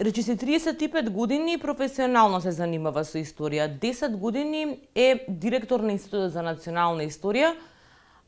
Речиси 35 години професионално се занимава со историја. 10 години е директор на Институтот за национална историја,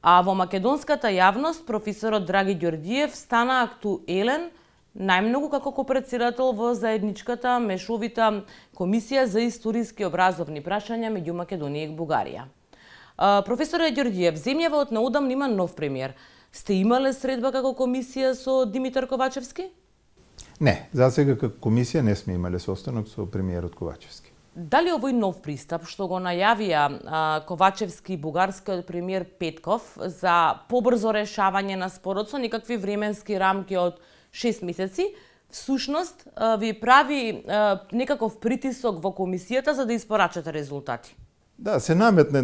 а во македонската јавност професорот Драги Ѓордиев стана актуелен најмногу како копредседател во заедничката мешовита комисија за историски образовни прашања меѓу Македонија и Бугарија. Професоре Ѓордиев, земјава од наудам има нов премиер. Сте имале средба како комисија со Димитар Ковачевски? Не, за сега како комисија не сме имале состанок со премиерот Ковачевски. Дали овој нов пристап што го најавија Ковачевски и бугарскиот премиер Петков за побрзо решавање на спорот со некакви временски рамки од 6 месеци, всушност ви прави некаков притисок во комисијата за да испорачате резултати? Да, се наметне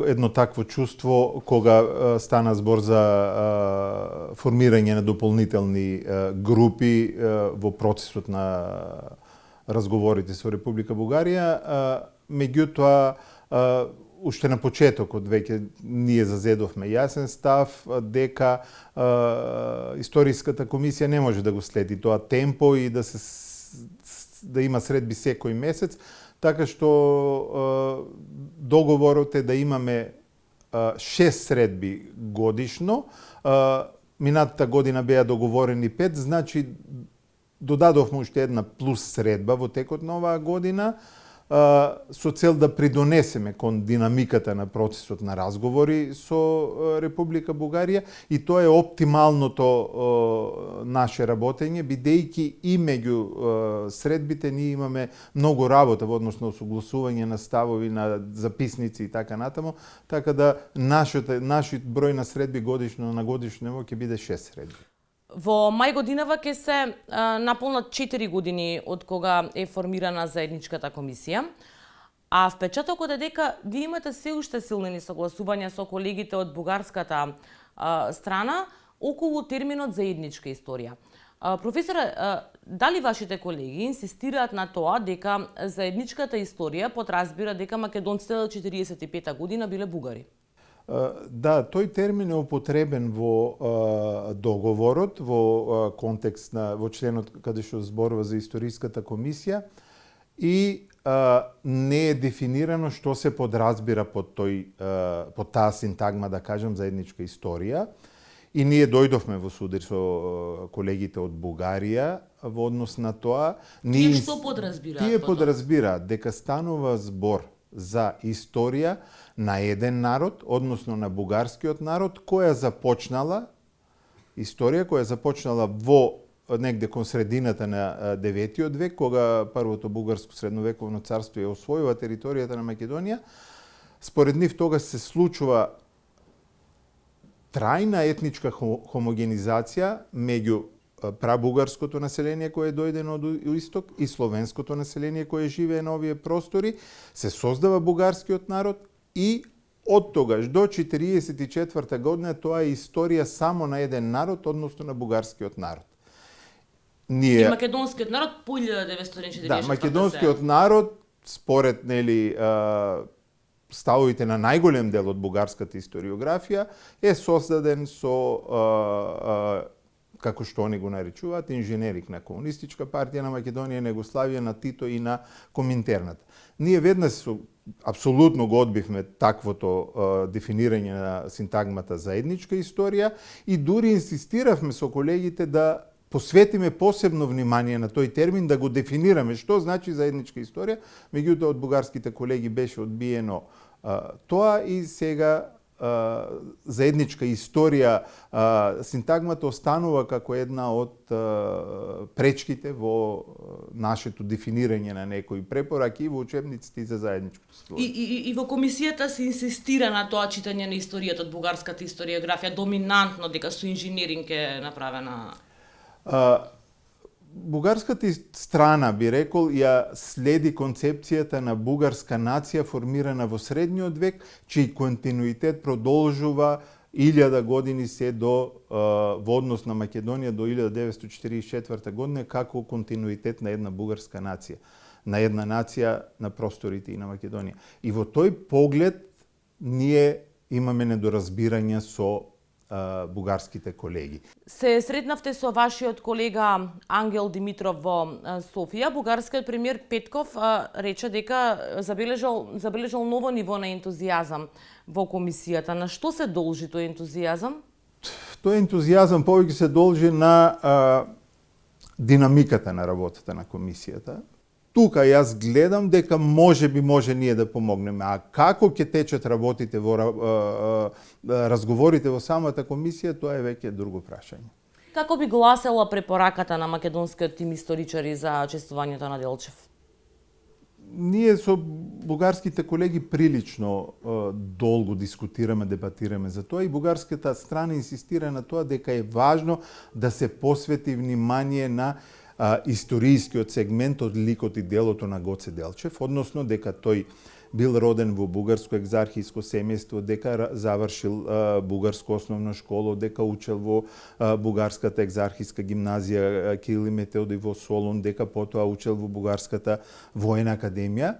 едно такво чувство кога стана збор за формирање на дополнителни групи во процесот на разговорите со Република Бугарија. Меѓутоа, уште на почетокот веќе ние зазедовме јасен став дека историската комисија не може да го следи тоа темпо и да има средби секој месец, така што договорот е да имаме 6 средби годишно. Минатата година беа договорени 5, значи додадовме уште една плюс средба во текот на оваа година со цел да придонесеме кон динамиката на процесот на разговори со Република Бугарија, и тоа е оптималното наше работење, бидејќи и меѓу средбите ние имаме многу работа во однос на согласување на ставови, на записници и така натаму, така да нашиот број на средби годишно на годишно ниво ќе биде 6 средби. Во мај годинава ќе се наполнат 4 години од кога е формирана заедничката комисија, а впечатокот е дека ви имате се уште силни несогласувања со колегите од бугарската страна околу терминот заедничка историја. Професоре, дали вашите колеги инсистираат на тоа дека заедничката историја подразбира дека македонците до 45 година биле бугари? Да, тој термин е употребен во договорот, во контекст во членот каде што зборува за историската комисија, и не е дефинирано што се подразбира под таа синтагма, да кажам, заедничка историја. И ние дојдовме во судир со колегите од Бугарија во однос на тоа. Тие што подразбираат? Тие подразбираат дека станува збор за историја на еден народ, односно на бугарскиот народ, која започнала во негде кон средината на 9 век, кога првото бугарско средновековно царство ја освојува територијата на Македонија. Според нив тога се случува трајна етничка хомогенизација меѓу прабугарското население кое е дојдено од исток и словенското население кое живее на овие простори, се создава бугарскиот народ и од тогаш до 1944 година тоа е историја само на еден народ, односно на бугарскиот народ. И македонскиот народ по 1944 Да, македонскиот народ, според ставовите на најголем дел од бугарската историографија, е создаден со како што они го наречуваат, инженерик на Комунистичка партија на Македонија, на Југославија, на Тито и на Коминтерната. Ние веднаш апсолутно го одбивме таквото дефинирање на синтагмата заедничка историја и дури инсистиравме со колегите да посветиме посебно внимание на тој термин, да го дефинираме што значи заедничка историја. Меѓутоа од бугарските колеги беше одбиено тоа и сега заедничка историја, синтагмата останува како една од пречките во нашето дефинирање на некои препораки во учебниците за заедничка историја. И во комисијата се инсистира на тоа читање на историјата од бугарската историографија, доминантно дека со инженеринг е направена. Бугарската страна, би рекол, ја следи концепцијата на бугарска нација формирана во средниот век, чиј континуитет продолжува 1000 години се во однос на Македонија до 1944 година како континуитет на една бугарска нација, на една нација на просторите и на Македонија. И во тој поглед ние имаме недоразбирања со бугарските колеги. Се сретнавте со вашиот колега Ангел Димитров во Софија. Бугарскиот премиер Петков рече дека забележал ново ниво на ентузијазам во комисијата. На што се должи тој ентузијазам? Тој ентузијазам повеќе се должи на динамиката на работата на комисијата. Тука јас гледам дека може ние да помогнеме. А како ќе течат работите во разговорите во самата комисија, тоа е веќе друго прашање. Како би гласела препораката на македонскиот тим историчари за чествувањето на Делчев? Ние со бугарските колеги прилично долго дискутираме, дебатираме за тоа и бугарската страна инсистира на тоа дека е важно да се посвети внимание на историјскиот сегмент од ликот и делото на Гоце Делчев, односно дека тој бил роден во бугарско екзархиско семејство, дека завршил бугарско основна школа, дека учел во бугарската екзархиска гимназија Кирил и Методий во Солун, дека потоа учел во бугарската војна академија,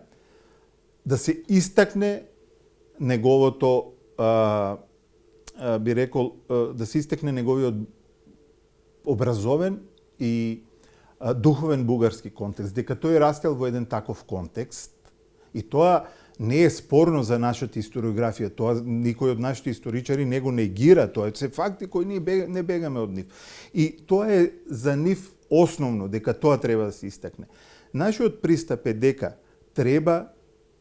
да се истакне неговото би рекол да се истакне неговиот образовен и духовен бугарски контекст, дека тој растел во еден таков контекст и тоа не е спорно за нашата историографија, тоа никој од нашите историчари не го негира, тоа се факти кои ние не бегаме од нив. И тоа е за нив основно, дека тоа треба да се истакне. Нашиот пристап е дека треба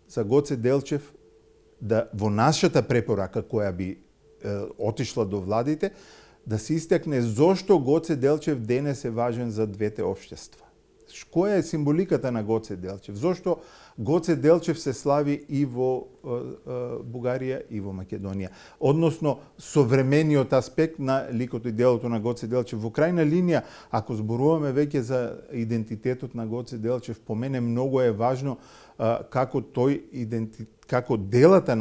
за Гоце Делчев да во нашата препорака која би отишла до владите, да се истакне зошто Гоце Делчев денес е важен за двете општества. Која е символиката на Гоце Делчев? Зошто Гоце Делчев се слави и во Бугарија и во Македонија? Односно, современиот аспект на ликото и делото на Гоце Делчев. Во крајна линија, ако зборуваме веќе за идентитетот на Гоце Делчев, по мене многу е важно како како делата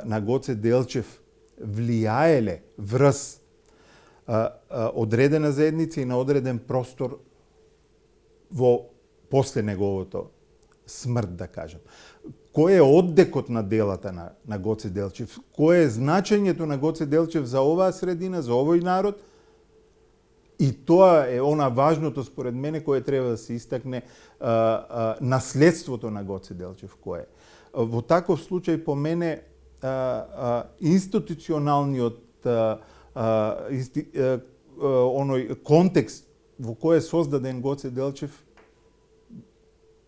на Гоце Делчев влијаеле врз одредена заедница и на одреден простор во после неговото смрт, да кажам. Кој е оддекот на делата на Гоце Делчев? Кој е значењето на Гоце Делчев за оваа средина, за овој народ? И тоа е она важното според мене кое треба да се истакне наследството на Гоце Делчев кое е. Во таков случај по мене институционалниот оној контекст во кој е создаден Гоце Делчев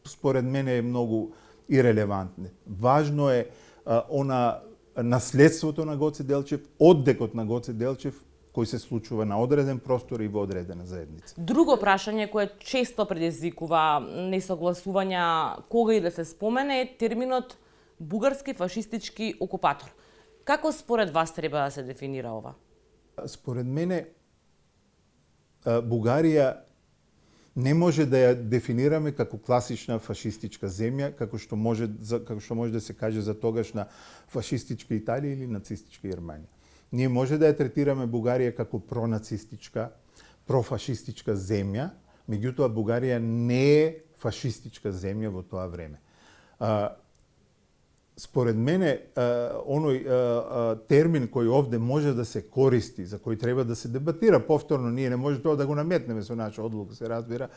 според мене е многу ирелевантно. Важно е наследството на Гоце Делчев, оддекот на Гоце Делчев кој се случува на одреден простор и во одредена заедница. Друго прашање кое често предизвикува несогласувања кога и да се спомене е терминот бугарски фашистички окупатор. Како според вас треба да се дефинира ова? Според мене Бугарија не може да ја дефинираме како класична фашистичка земја, како што може да се каже за тогашна фашистичка Италија или нацистичка Германија. Ние може да ја третираме Бугарија како пронацистичка, профашистичка земја, меѓутоа Бугарија не е фашистичка земја во тоа време. Според мене, оној термин кој овде може да се користи, за кој треба да се дебатира повторно, ние не може тоа да го наметнеме со наша одлука, се разбира,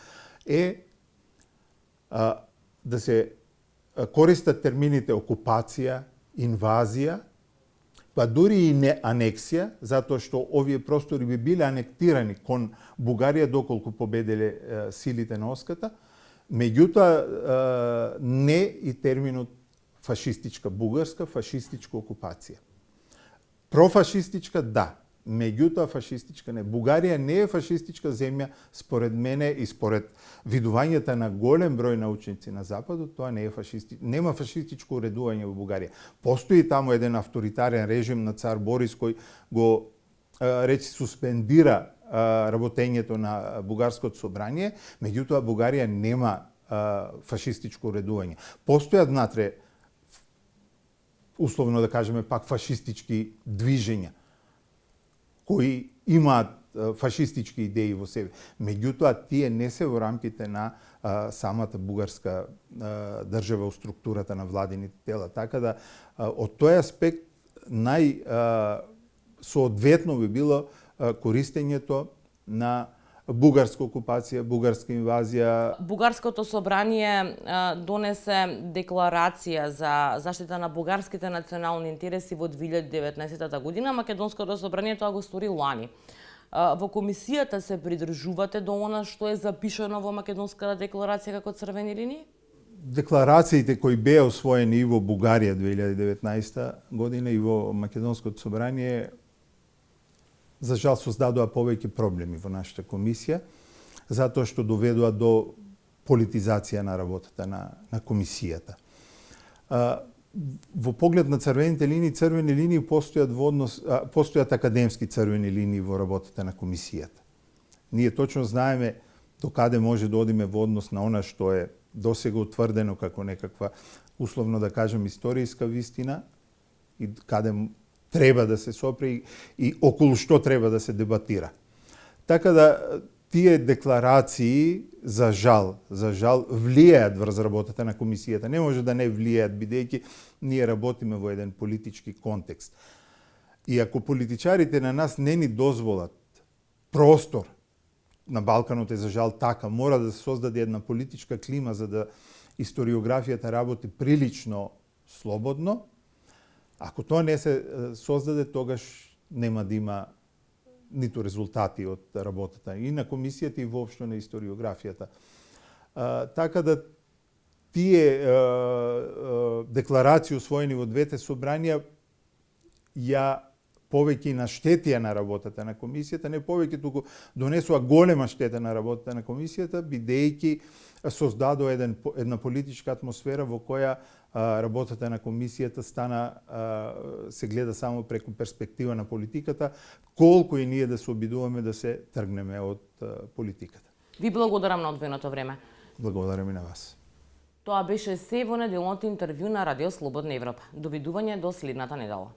е да се користат термините окупација, инвазија, па дури и не анексија, затоа што овие простори би биле анектирани кон Бугарија доколку победеле силите на Оската, меѓутоа не и терминот фашистичка бугарска, фашистичка окупација. Профашистичка, да, меѓутоа фашистичка не. Бугарија не е фашистичка земја, според мене и според видувањата на голем број научници на Западот, тоа не е нема фашистичко уредување во Бугарија. Постои таму еден авторитарен режим на цар Борис кој го речи суспендира работењето на бугарското собрание, меѓутоа Бугарија нема фашистичко уредување. Постојат внатре условно да кажеме пак фашистички движења кои имаат фашистички идеи во себе. Меѓутоа тие не се во рамките на самата бугарска држава, структурата на владините тела. Така да од тој аспект соодветно би било користењето на бугарска окупација, бугарска инвазија. Бугарското собрание донесе декларација за заштита на бугарските национални интереси во 2019 година. Македонското собрание тоа го стори лани. Во комисијата се придржувате до она што е запишано во Македонската декларација како црвени линии? Декларациите кои беа освоени и во Бугарија 2019 година и во Македонското собрание за жал создадоа повеќе проблеми во нашата комисија, затоа што доведоа до политизација на работата на комисијата. Во поглед на црвени линии постојат академски црвени линии во работата на комисијата. Ние точно знаеме до каде може да одиме во однос на она што е досега утврдено како некаква, условно да кажем, историјска вистина и каде треба да се сопре и околу што треба да се дебатира. Така да тие декларации за жал влијаат врз работата на комисијата. Не може да не влијаат бидејќи ние работиме во еден политички контекст. И ако политичарите на нас не ни дозволат простор, на Балканот е за жал така, мора да се создаде една политичка клима за да историографијата работи прилично слободно. Ако тоа не се создаде, тогаш нема да има ниту резултати од работата и на комисијата и воопшто на историографијата. Така да тие декларации усвоени во двете собранија ја повеќе и наштетија на работата на комисијата, не повеќе, туку донесува голема штета на работата на комисијата, бидејќи создадоа една политичка атмосфера во која работата на комисијата се гледа само преку перспектива на политиката, колку и ние да се обидуваме да се тргнеме од политиката. Ви благодарам на одвоеното време. Благодарам и на вас. Тоа беше се во неделното интервју на Радио Слободна Европа. Довидување до следната недела.